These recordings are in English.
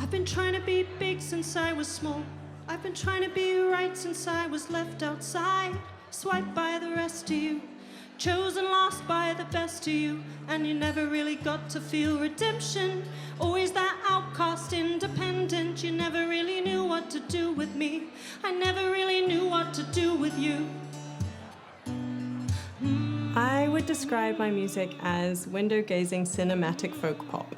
I've been trying to be big since I was small. I've been trying to be right since I was left outside, swiped by the rest of you, chosen lost by the best of you, and you never really got to feel redemption. Always that outcast independent. You never really knew what to do with me. I never really knew what to do with you. I would describe my music as window-gazing cinematic folk pop.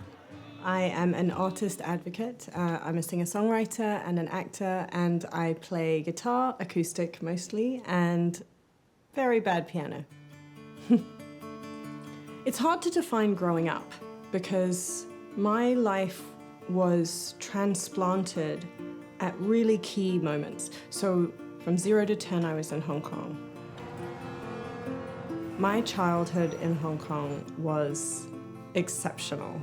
I am an artist advocate. I'm a singer-songwriter and an actor, and I play guitar, acoustic mostly, and very bad piano. It's hard to define growing up because my life was transplanted at really key moments. So from 0 to 10, I was in Hong Kong. My childhood in Hong Kong was exceptional.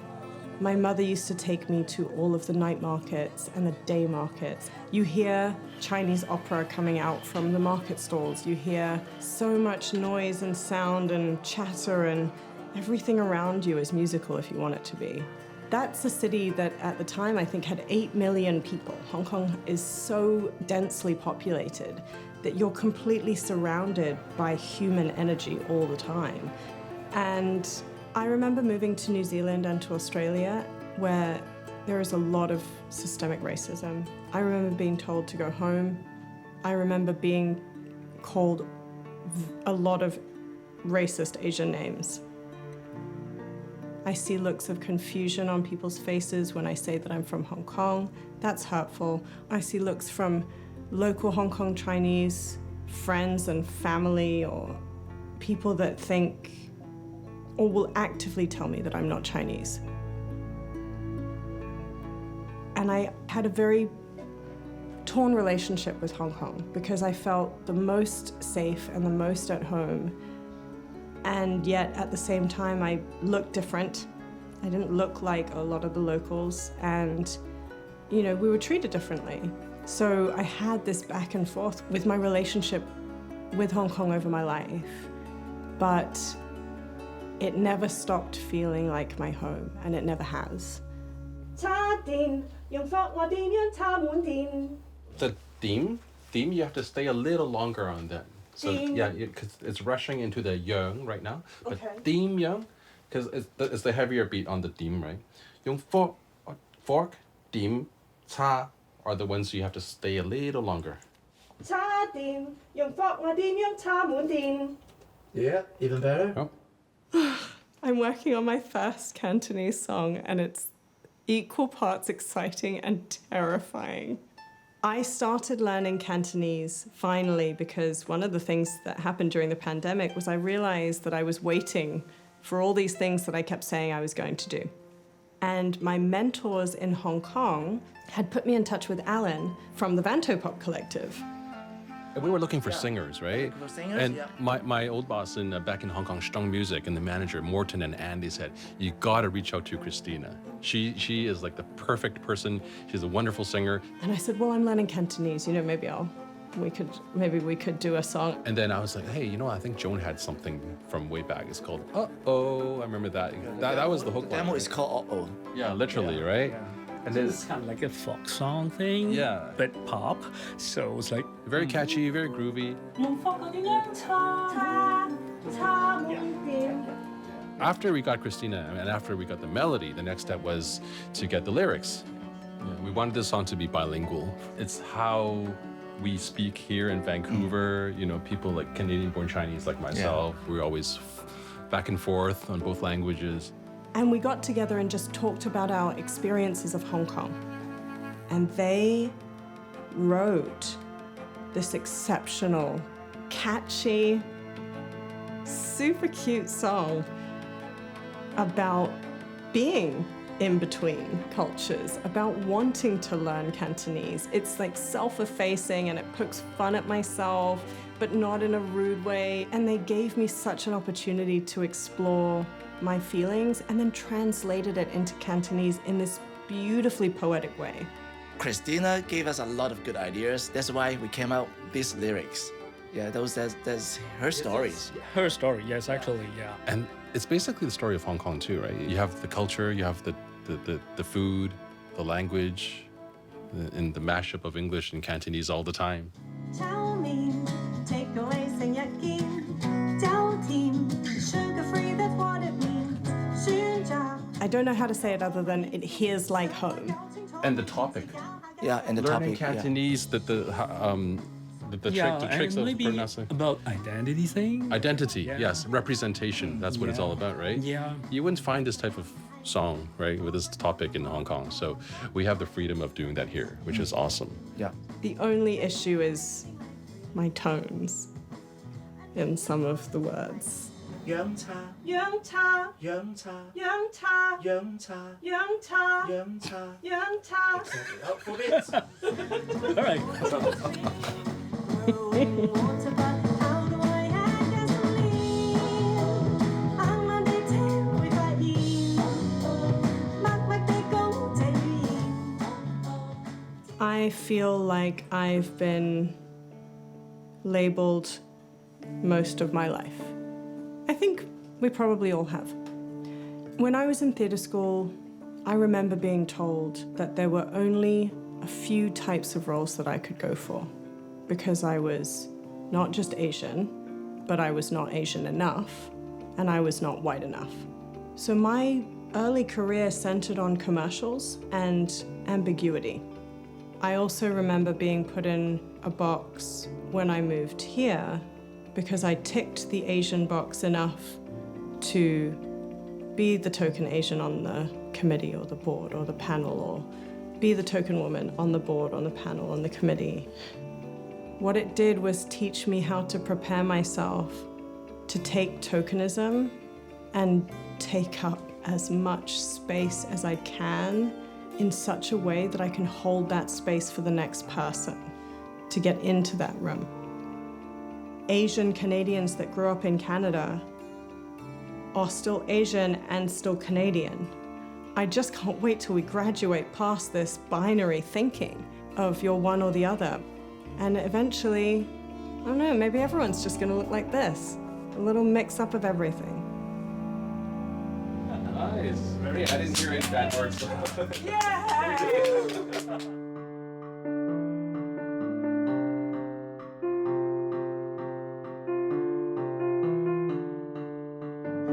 My mother used to take me to all of the night markets and the day markets. You hear Chinese opera coming out from the market stalls. You hear so much noise and sound and chatter, and everything around you is musical if you want it to be. That's a city that at the time I think had 8 million people. Hong Kong is so densely populated that you're completely surrounded by human energy all the time. And I remember moving to New Zealand and to Australia, where there is a lot of systemic racism. I remember being told to go home. I remember being called a lot of racist Asian names. I see looks of confusion on people's faces when I say that I'm from Hong Kong. That's hurtful. I see looks from local Hong Kong Chinese friends and family, or people that think or will actively tell me that I'm not Chinese. And I had a very torn relationship with Hong Kong because I felt the most safe and the most at home. And yet at the same time, I looked different. I didn't look like a lot of the locals, and we were treated differently. So I had this back and forth with my relationship with Hong Kong over my life. But it never stopped feeling like my home, and it never has. The theme, you have to stay a little longer on that. So yeah, because it's rushing into the Yeung right now. But okay. theme Yeung, because it's the heavier beat on the theme, right? Yung fork, theme, cha are the ones you have to stay a little longer. Yeah, even better. Oh. I'm working on my first Cantonese song, and it's equal parts exciting and terrifying. I started learning Cantonese finally because one of the things that happened during the pandemic was I realized that I was waiting for all these things that I kept saying I was going to do. And my mentors in Hong Kong had put me in touch with Alan from the Vantopop Collective. And we were looking for singers, right? For singers, and yeah. my old boss back in Hong Kong, Strong Music, and the manager, Morton and Andy, said, you gotta reach out to Kristina. She is like the perfect person. She's a wonderful singer. And I said, well, I'm learning Cantonese, maybe we could do a song. And then I was like, hey, I think Joan had something from way back. It's called Uh-Oh. I remember that. That was the hook The line. demo is called Uh-Oh. Yeah, literally, right? Yeah. And So then it's kind of like a folk song thing, Yeah. but pop. So it's like very catchy, very groovy. After we got Kristina and after we got the melody, the next step was to get the lyrics. We wanted this song to be bilingual. It's how we speak here in Vancouver. People like Canadian-born Chinese like myself, we're always back and forth on both languages. And we got together and just talked about our experiences of Hong Kong. And they wrote this exceptional, catchy, super cute song about being in between cultures, about wanting to learn Cantonese. It's like self-effacing, and it pokes fun at myself, but not in a rude way. And they gave me such an opportunity to explore my feelings and then translated it into Cantonese in this beautifully poetic way. Kristina gave us a lot of good ideas. That's why we came out with these lyrics. Yeah, that's her stories. her story, yes, actually, yeah. And it's basically the story of Hong Kong too, right? You have the culture, you have the food, the language, in the mashup of English and Cantonese all the time. I don't know how to say it other than it hears like home. And the topic. Yeah, and the Learning topic. Yeah. Cantonese, the tricks and of maybe pronouncing. about identity thing. Identity, Yeah. yes. Representation, that's what it's all about, right? Yeah. You wouldn't find this type of song, right, with this topic in Hong Kong. So we have the freedom of doing that here, which is awesome. Yeah. The only issue is my tones in some of the words. Yeung cha, Yeung cha, yeung cha, yeung cha, yeung cha, yeung cha, yeung cha. yeung cha. Up for bits. All right. I feel like I've been labeled most of my life. I think we probably all have. When I was in theatre school, I remember being told that there were only a few types of roles that I could go for because I was not just Asian, but I was not Asian enough, and I was not white enough. So my early career centered on commercials and ambiguity. I also remember being put in a box when I moved here because I ticked the Asian box enough to be the token Asian on the committee or the board or the panel, or be the token woman on the board, on the panel, on the committee. What it did was teach me how to prepare myself to take tokenism and take up as much space as I can in such a way that I can hold that space for the next person to get into that room. Asian Canadians that grew up in Canada are still Asian and still Canadian. I just can't wait till we graduate past this binary thinking of you're one or the other. And eventually, I don't know, maybe everyone's just gonna look like this. A little mix up of everything. Nice. Very, I didn't hear any bad words.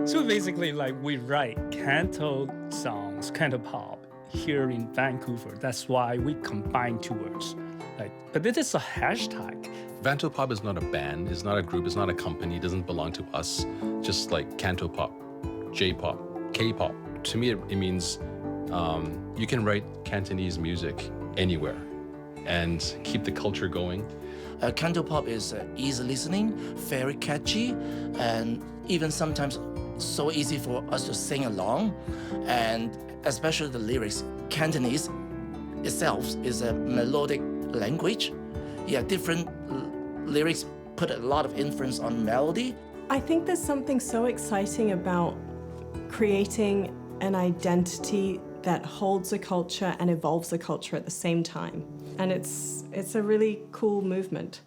So basically, like we write Canto songs, Canto pop here in Vancouver. That's why we combine two words. Like, but it is a hashtag. Vantopop is not a band, it's not a group, it's not a company, it doesn't belong to us. Just like Cantopop, J-pop, K-pop. To me, it means you can write Cantonese music anywhere and keep the culture going. Cantopop is easy listening, very catchy, and even sometimes so easy for us to sing along. And especially the lyrics. Cantonese itself is a melodic language. Yeah, different lyrics put a lot of influence on melody. I think there's something so exciting about creating an identity that holds a culture and evolves a culture at the same time. And it's a really cool movement.